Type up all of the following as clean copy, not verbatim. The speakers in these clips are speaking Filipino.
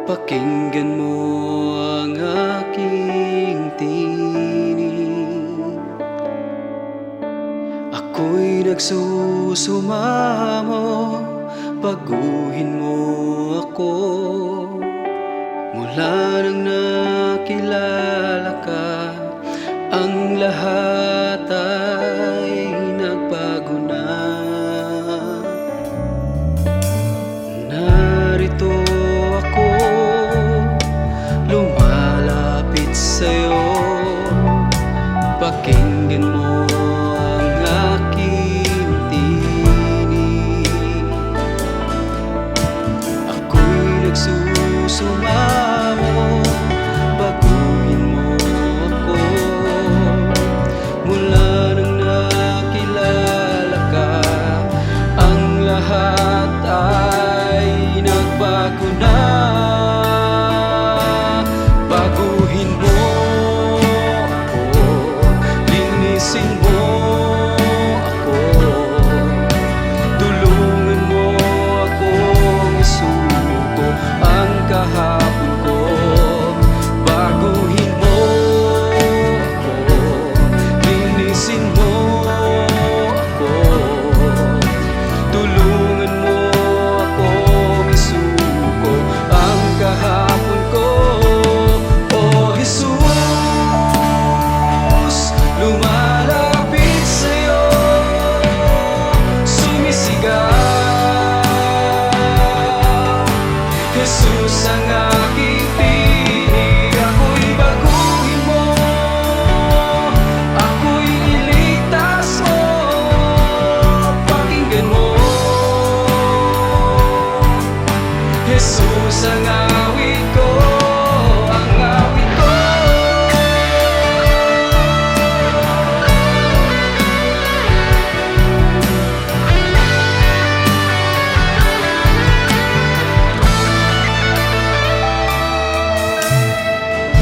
Pakinggan mo ang aking tinig. Ako'y nagsusumamo, baguhin mo ako. Mula nang nakilala ka, ang lahat ay nagbago na. Narito ako, lumalapit sa'yo. Pakinggan mo ang aking tinig. Ako'y nagsusumamo, baguhin mo ako. Mula nang nakilala ka, ang lahat ay nagbago na. Baguhin mo ako, linisin mo ako, tulungan mo akong isuko ang kahapon ko. Baguhin mo ako, linisin mo ako, tulungan mo akong isuko ang kahapon ko. Oh Jesus, lumalapit sa'yo, sumisigaw. Jesus ang aking tinig, ako'y baguhin mo, ako'y iligtas mo. Pakinggan mo, Jesus ang awit ko, ang awit ko.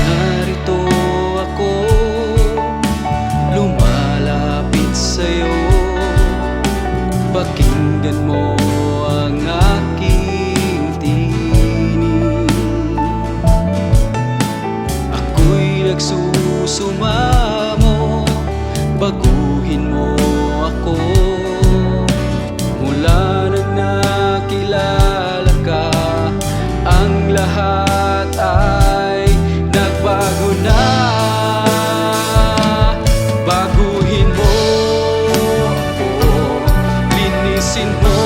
Narito ako, lumalapit sa'yo. Pakinggan mo ang aking tinig. Ako'y nagsusumamo, baguhin mo ako. Mula nang nakilala ka, ang lahat ay nagbago na. Baguhin mo ako, linisin mo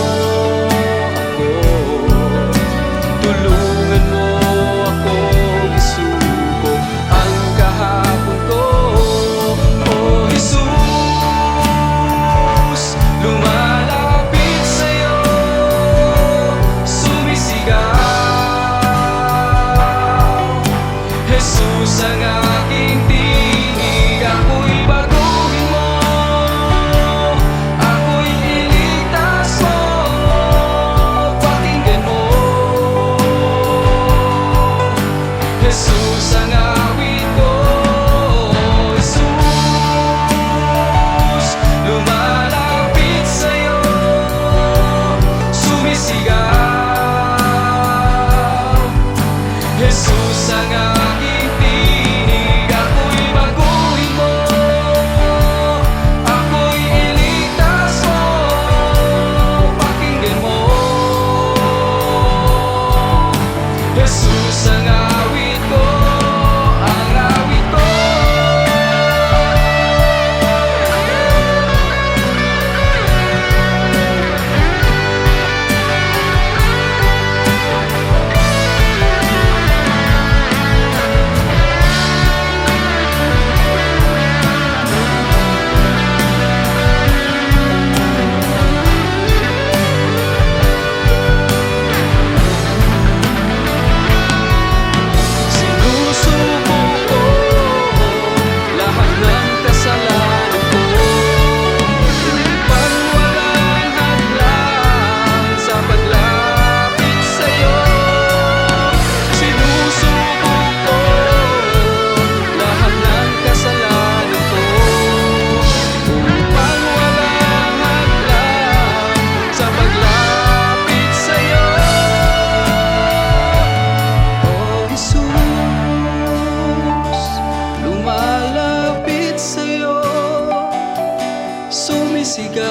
sumisigaw.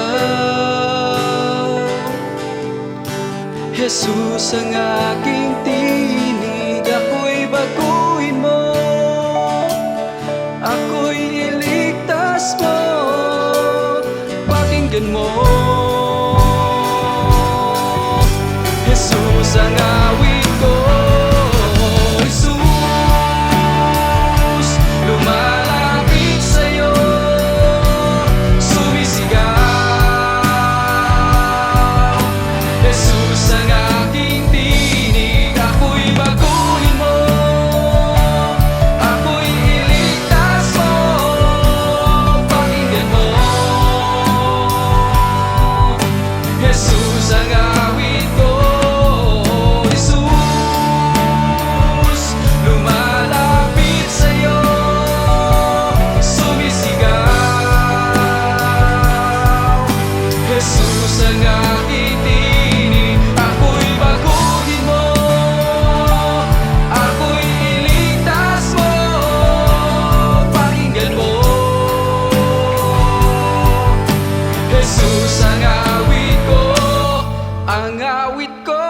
Jesus ang aking tinig, ako'y baguhin mo, ako'y iligtas mo, pakinggan mo. Jesus ang awit ko, Jesus, lumalapit sa'yo, sumisigaw. Jesus ang aking tinig, ako'y baguhin mo, ako'y iligtas mo, pakinggan mo. Jesus ang awit ko, Jesus ang aking tinig, ako'y baguhin mo, ako'y iligtas mo, pakinggan mo. Jesus ang awit ko, ang awit ko.